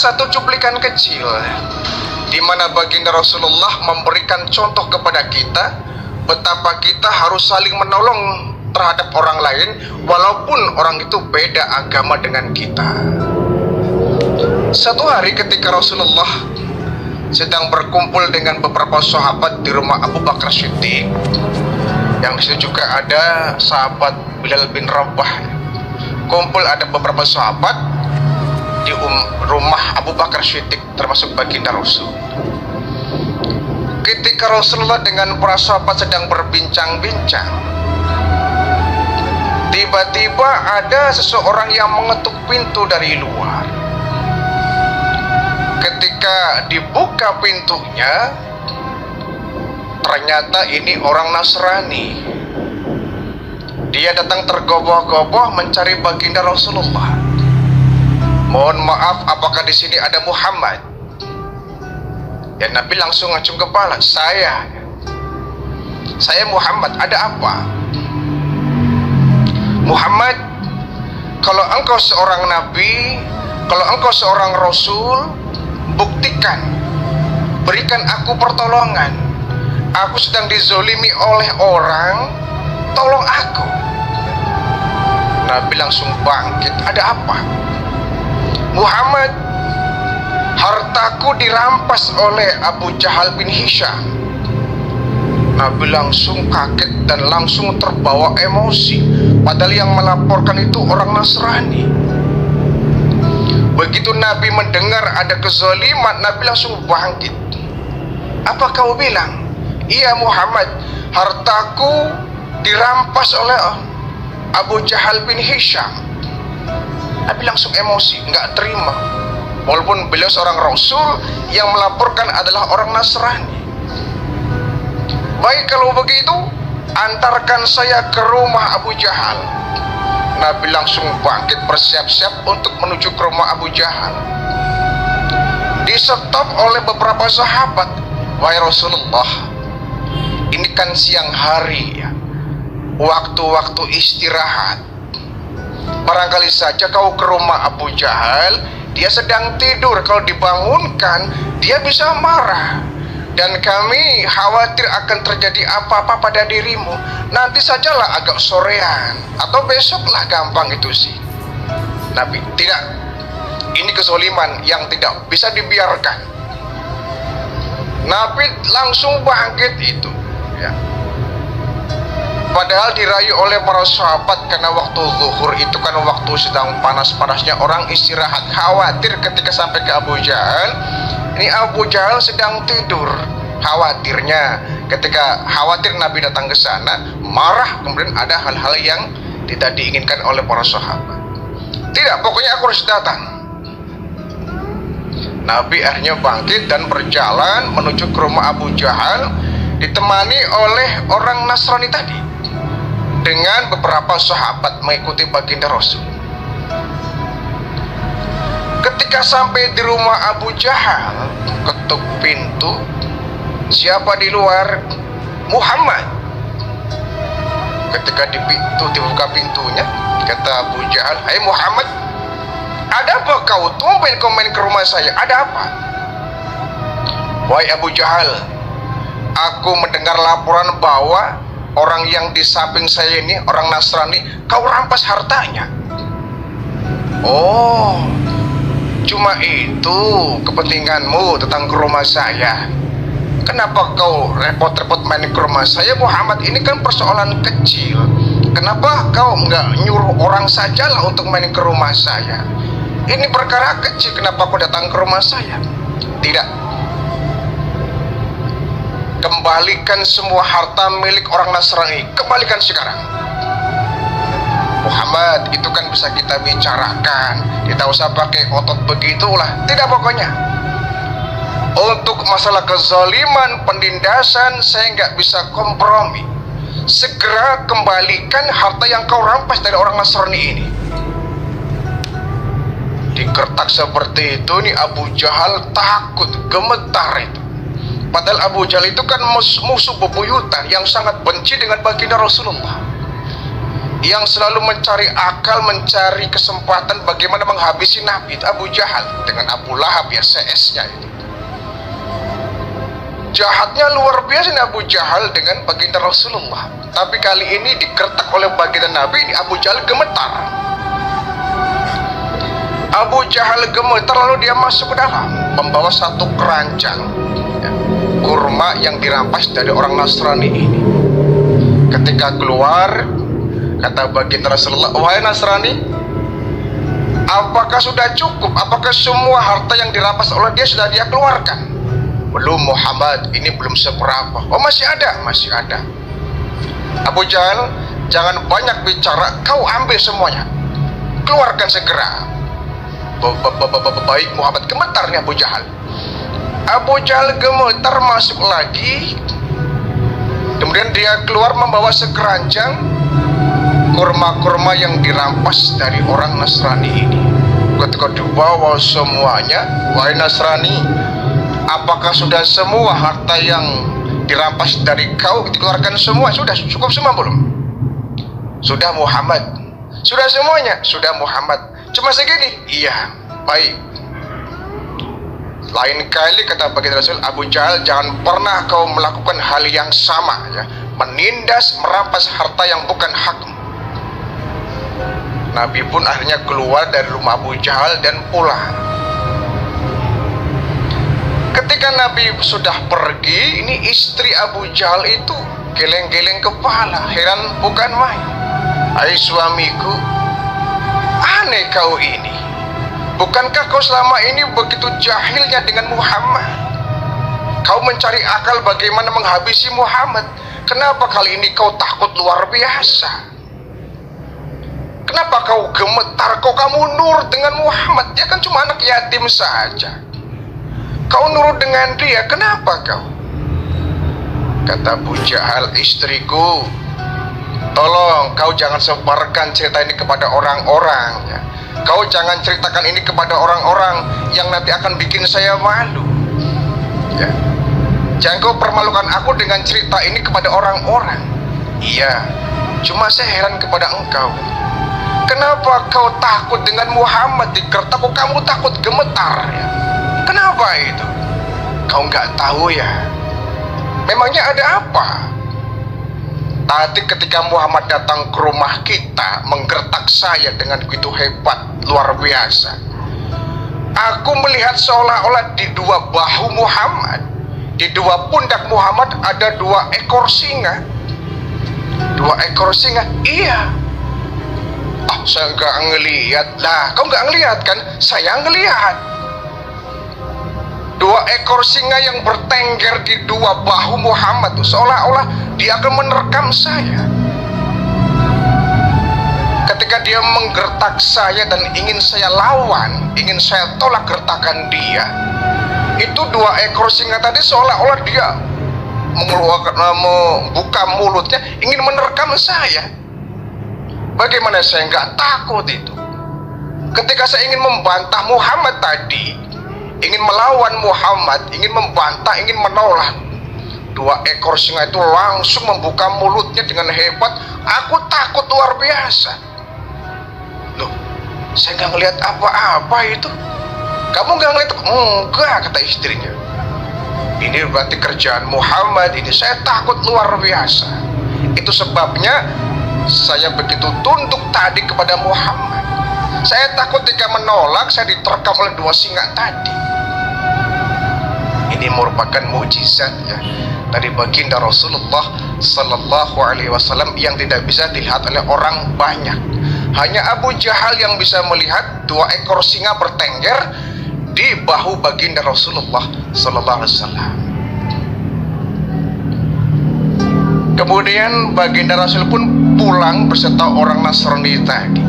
satu cuplikan kecil di mana baginda Rasulullah memberikan contoh kepada kita betapa kita harus saling menolong terhadap orang lain walaupun orang itu beda agama dengan kita. Satu hari ketika Rasulullah sedang berkumpul dengan beberapa sahabat di rumah Abu Bakar Siddiq, yang disitu juga ada sahabat Bilal bin Rabah. Kumpul ada beberapa sahabat di rumah Abu Bakar Siddiq, termasuk baginda Rasul. Ketika Rasulullah dengan para sahabat sedang berbincang-bincang, tiba-tiba ada seseorang yang mengetuk pintu dari luar. Ketika dibuka pintunya, ternyata ini orang Nasrani. Dia datang tergoboh-goboh mencari baginda Rasulullah. Mohon maaf, apakah di sini ada Muhammad? Ya, Nabi langsung ngacung kepala. Saya Muhammad. Ada apa? Muhammad, kalau engkau seorang nabi, kalau engkau seorang rasul, buktikan, berikan aku pertolongan. Aku sedang dizolimi oleh orang, tolong aku. Nabi langsung bangkit. Ada apa? Muhammad, hartaku dirampas oleh Abu Jahal bin Hisham. Nabi langsung kaget dan langsung terbawa emosi, padahal yang melaporkan itu orang Nasrani. Begitu Nabi mendengar ada kezaliman, Nabi langsung bangkit. Apa kau bilang? Iya Muhammad, hartaku dirampas oleh Abu Jahal bin Hisham. Nabi langsung emosi, nggak terima. Walaupun beliau seorang rasul, yang melaporkan adalah orang Nasrani. Baik kalau begitu, antarkan saya ke rumah Abu Jahal. Nabi langsung bangkit bersiap-siap untuk menuju ke rumah Abu Jahal. Di-stop oleh beberapa sahabat. Wahai Rasulullah, ini kan siang hari ya, waktu-waktu istirahat. Barangkali saja kau ke rumah Abu Jahal, dia sedang tidur. Kalau dibangunkan, dia bisa marah. Dan kami khawatir akan terjadi apa-apa pada dirimu. Nanti sajalah agak sorean, atau besoklah, gampang itu sih. Nabi, tidak. Ini kezaliman yang tidak bisa dibiarkan. Nabi langsung bangkit itu ya. Padahal dirayu oleh para sahabat, karena waktu zuhur itu kan waktu sedang panas-panasnya orang istirahat. Khawatir ketika sampai ke Abu Jahal, ini Abu Jahal sedang tidur. Khawatirnya ketika khawatir Nabi datang ke sana, marah, kemudian ada hal-hal yang tidak diinginkan oleh para sahabat. Tidak, pokoknya aku harus datang. Nabi akhirnya bangkit dan berjalan menuju ke rumah Abu Jahal, ditemani oleh orang Nasrani tadi dengan beberapa sahabat mengikuti baginda Rasul. Ketika sampai di rumah Abu Jahal, ketuk pintu. Siapa di luar? Muhammad. Ketika dibuka pintunya, kata Abu Jahal, "Hai Muhammad, ada apa kau? Tumben kau main ke rumah saya. Ada apa?" "Wahai Abu Jahal, aku mendengar laporan bahwa orang yang di samping saya ini, orang Nasrani, kau rampas hartanya." "Oh, cuma itu kepentinganmu datang ke rumah saya. Kenapa kau repot-repot main ke rumah saya Muhammad? Ini kan persoalan kecil. Kenapa kau nggak nyuruh orang sajalah untuk main ke rumah saya? Ini perkara kecil, kenapa kau datang ke rumah saya?" "Tidak. Kembalikan semua harta milik orang Nasrani. Kembalikan sekarang." "Muhammad, itu kan bisa kita bicarakan. Tidak usah pakai otot begitulah." "Tidak, pokoknya untuk masalah kezaliman, penindasan, saya nggak bisa kompromi. Segera kembalikan harta yang kau rampas dari orang Nasrani ini." Digertak seperti itu nih, Abu Jahal takut, gemetar itu. Padahal Abu Jahal itu kan musuh bebuyutan yang sangat benci dengan baginda Rasulullah. yang selalu mencari akal, mencari kesempatan bagaimana menghabisi Nabi, itu Abu Jahal dengan Abu Lahab ya, CS-nya itu. Jahatnya luar biasa Abu Jahal dengan baginda Rasulullah. Tapi kali ini digertak oleh baginda Nabi, Abu Jahal gemetar. Abu Jahal gemetar lalu dia masuk ke dalam, membawa satu keranjang ya, kurma yang dirampas dari orang Nasrani ini. Ketika keluar, kata baginda Rasulullah, wahai Nasrani, apakah sudah cukup? Apakah semua harta yang dirampas oleh dia sudah dia keluarkan? Belum Muhammad, ini belum seberapa. Oh masih ada, masih ada. Abu Jahal, jangan banyak bicara, kau ambil semuanya, keluarkan segera. Baik Muhammad, gemetar nih Abu Jahal. Abu Jahal gemetar masuk lagi. Kemudian dia keluar membawa sekeranjang kurma-kurma yang dirampas dari orang Nasrani ini. Ketika dibawa semuanya, wahai Nasrani, apakah sudah semua harta yang dirampas dari kau dikeluarkan semua? Sudah cukup semua belum? Sudah Muhammad. Sudah semuanya? Sudah Muhammad. Cuma segini? Iya, baik. Lain kali kata baginda Rasul, Abu Jahal, jangan pernah kau melakukan hal yang sama ya, menindas, merampas harta yang bukan hakmu. Nabi pun akhirnya keluar dari rumah Abu Jahal dan pulang. Ketika Nabi sudah pergi, ini istri Abu Jahal itu geleng-geleng kepala, heran bukan main. Hai suamiku, aneh kau ini. Bukankah kau selama ini begitu jahilnya dengan Muhammad? Kau mencari akal bagaimana menghabisi Muhammad. Kenapa kali ini kau takut luar biasa? Kenapa kau gemetar? Kamu nurut dengan Muhammad? Dia kan cuma anak yatim saja. Kau nurut dengan dia, kenapa kau? Kata Abu Jahal, istriku, tolong kau jangan sebarkan cerita ini kepada orang-orang ya. Kau jangan ceritakan ini kepada orang-orang yang nanti akan bikin saya malu ya. Jangan kau permalukan aku dengan cerita ini kepada orang-orang. Iya, cuma saya heran kepada engkau. Kenapa kau takut dengan Muhammad? Digertak kok kamu takut, gemetar ya. Kenapa itu? Kau nggak tahu ya? Memangnya ada apa? Tadi ketika Muhammad datang ke rumah kita, menggertak saya dengan begitu hebat, luar biasa. Aku melihat seolah-olah di dua bahu Muhammad, di dua pundak Muhammad ada 2 ekor singa. 2 ekor singa? Iya. Saya nggak ngelihat. Lah, kau nggak ngelihat kan? Saya ngelihat. 2 ekor singa yang bertengger di 2 bahu Muhammad, seolah-olah dia akan menerkam saya. Ketika dia menggertak saya dan ingin saya lawan, ingin saya tolak gertakan dia, itu 2 ekor singa tadi seolah-olah dia mengeluarkan, membuka mulutnya ingin menerkam saya. Bagaimana saya nggak takut itu? Ketika saya ingin membantah Muhammad tadi, ingin melawan Muhammad, ingin membantah, ingin menolak, 2 ekor singa itu langsung membuka mulutnya dengan hebat. Aku takut luar biasa. Loh, saya nggak ngelihat apa-apa itu. Kamu nggak ngelihat? Enggak, kata istrinya. Ini berarti kerjaan Muhammad ini. Saya takut luar biasa. Itu sebabnya saya begitu tunduk tadi kepada Muhammad. Saya takut jika menolak, saya diterkam oleh 2 singa tadi. Ini merupakan mukjizat ya dari baginda Rasulullah Sallallahu Alaihi Wasallam yang tidak bisa dilihat oleh orang banyak. Hanya Abu Jahal yang bisa melihat 2 ekor singa bertengger di bahu baginda Rasulullah Sallallahu Alaihi Wasallam. Kemudian baginda Rasul pun pulang beserta orang Nasrani tadi.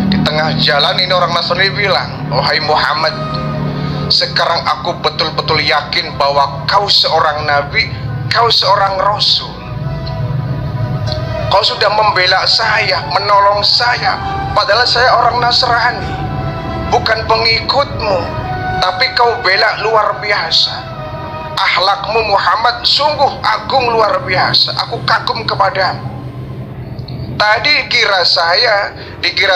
Di tengah jalan ini orang Nasrani bilang, "Wahai Muhammad, sekarang aku betul-betul yakin bahwa kau seorang nabi, kau seorang rasul. Kau sudah membela saya, menolong saya, padahal saya orang Nasrani, bukan pengikutmu, tapi kau bela luar biasa. Akhlakmu Muhammad sungguh agung luar biasa, aku kagum kepadamu. Tadi dikira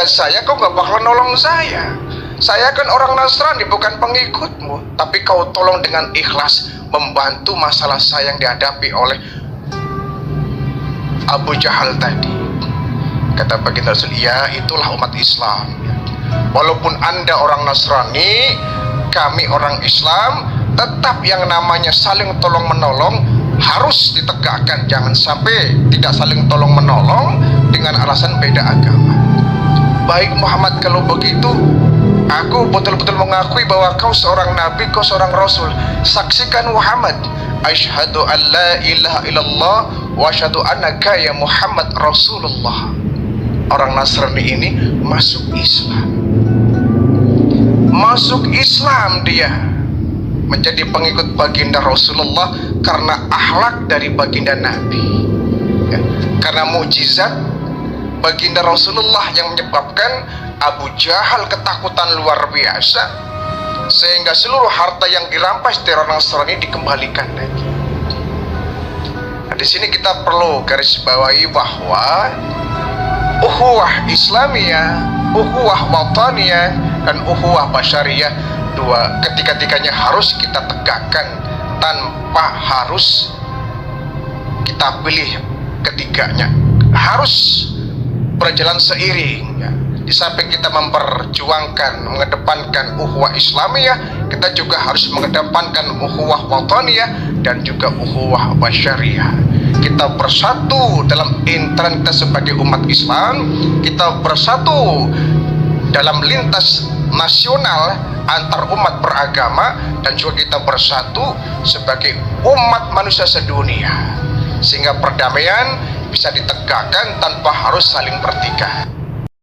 saya kau gak bakal nolong saya. Saya kan orang Nasrani, bukan pengikutmu. Tapi kau tolong dengan ikhlas membantu masalah saya yang dihadapi oleh Abu Jahal tadi. Kata baginda Rasul, ya itulah umat Islam. Walaupun Anda orang Nasrani, kami orang Islam, tetap yang namanya saling tolong menolong harus ditegakkan. Jangan sampai tidak saling tolong menolong dengan alasan beda agama. Baik Muhammad, kalau begitu aku betul-betul mengakui bahwa kau seorang nabi, kau seorang rasul. Saksikan Muhammad, asyhadu an la ilaha illallah wa asyhadu annaka ya Muhammad Rasulullah. Orang Nasrani ini masuk Islam. Masuk Islam dia, menjadi pengikut baginda Rasulullah karena akhlak dari baginda Nabi, ya, karena mukjizat baginda Rasulullah yang menyebabkan Abu Jahal ketakutan luar biasa, sehingga seluruh harta yang dirampas dari orang Nasrani dikembalikan lagi. Nah, di sini kita perlu garis bawahi bahwa ukhuwah Islamiyah, ukhuwah wataniyah, dan ukhuwah basyariyah, ketiga-tiganya harus kita tegakkan tanpa harus kita pilih ketiganya. Harus berjalan seiring, ya. Di samping kita memperjuangkan, mengedepankan ukhuwah Islamiyah, kita juga harus mengedepankan ukhuwah wataniyah dan juga ukhuwah basyariyah. Kita bersatu dalam intern kita sebagai umat Islam, kita bersatu dalam lintas nasional antar umat beragama, dan juga kita bersatu sebagai umat manusia sedunia, sehingga perdamaian bisa ditegakkan tanpa harus saling bertikai.